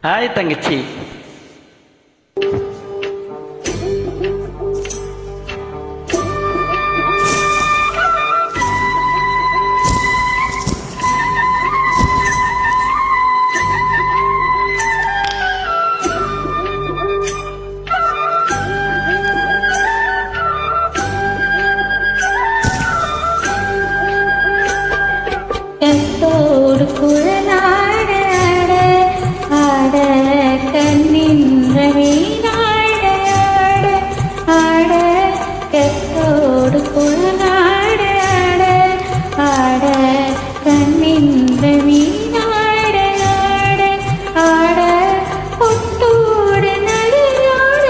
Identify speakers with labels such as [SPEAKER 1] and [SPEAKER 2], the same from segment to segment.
[SPEAKER 1] Hi தங்கச்சி.
[SPEAKER 2] கத்தோடு குழலாட ஆட கண்ணின்ற வீணாட ஆட கத்தோடு குழலாட ஆட கண்ணின்ற வீணாட ஆட பொட்டோடு நடையாட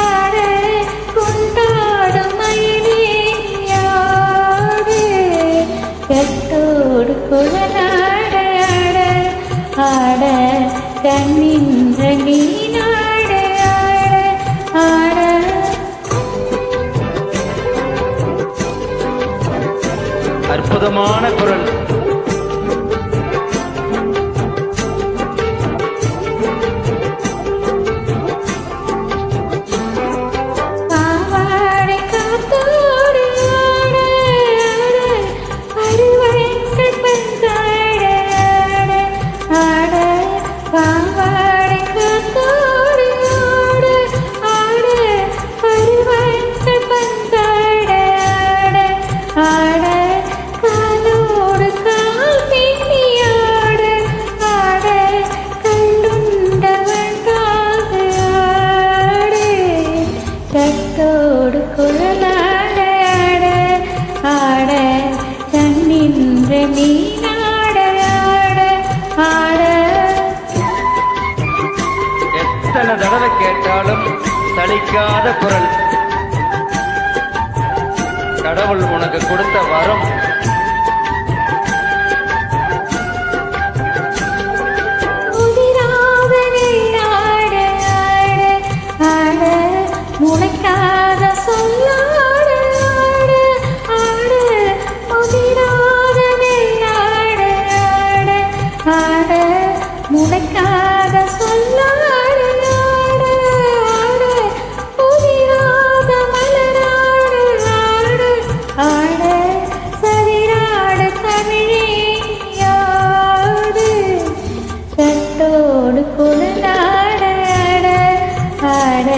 [SPEAKER 2] ஆட கொண்டாடும் மயிலேயாடு கத்தோடு குழலாட ஆட கண்ணின்ற நீனாட ஆட.
[SPEAKER 1] அற்புதமான குரல்.
[SPEAKER 2] கத்தோடு குழலாட ஆட கண்ணின்ற மீனாட ஆட.
[SPEAKER 1] எத்தனை தடவை கேட்டாலும் சலிக்காத குரல். கடவுள் உனக்கு கொடுத்த வரம்.
[SPEAKER 2] முளைக்காத சொல்லாட ஆட முதிராத வெள்ளாட ஆட முளைக்காத சொல்லாட ஆட முதிராத மலராட ஆட சதிராட தமிழேயாடு கத்தோடு குழலாட ஆட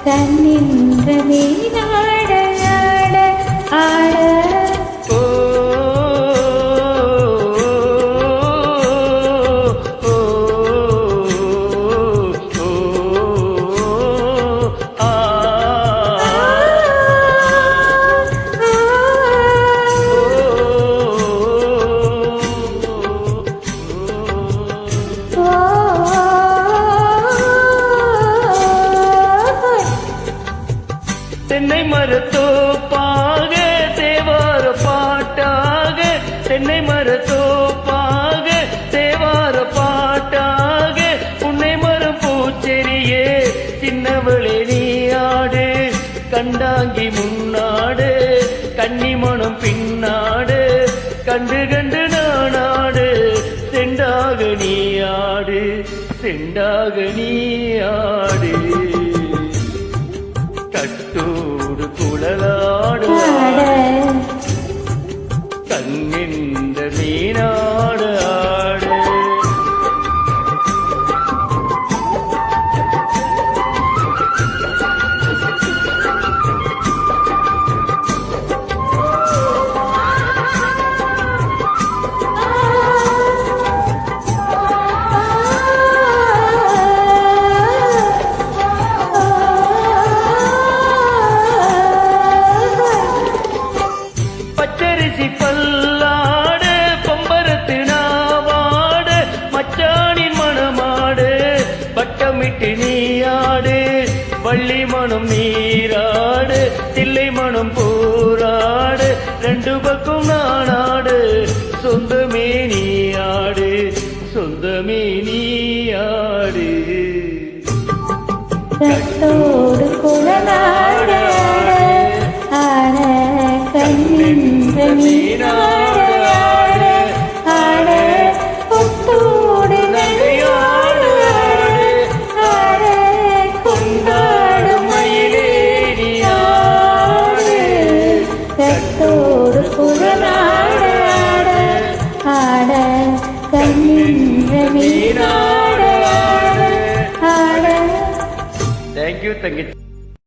[SPEAKER 2] கண்ணின்ற வீணாட ஆட.
[SPEAKER 1] தென்னை மரத்தோப்பாக தேவார பாட்டாக, தென்னை மரத்தோப்பாக தேவார பாட்டாக, உன்னை மரம் பூச்செறியே சின்னவளே நீயாடு, கண்டாங்கி முன்னாடு கன்னிமணம் பின்னாடு, கண்டு கண்டு நானாடு செண்டாக நீயாடு, செண்டாக நீயாடு. கட்டோடு குழலாடு கண்ணின்ற மீனாடு ஆடு. பல்லாடு பம்பரத்து நாவாடு மச்சானின் மணமாடு, பட்டமிட்டு நீயாடு வள்ளி மனம் நீராடு, தில்லை மனம் போராடு, ரெண்டு பக்கம் நானாடு, சொந்தமே நீயாடு, சொந்தமே நீயாடு.
[SPEAKER 2] கத்தோடு குழலாட ஆட கண்ணின்ற மீனாட ஆட பொட்டோடு நடையாட
[SPEAKER 1] தேங்க்யூ தங்கச்சி.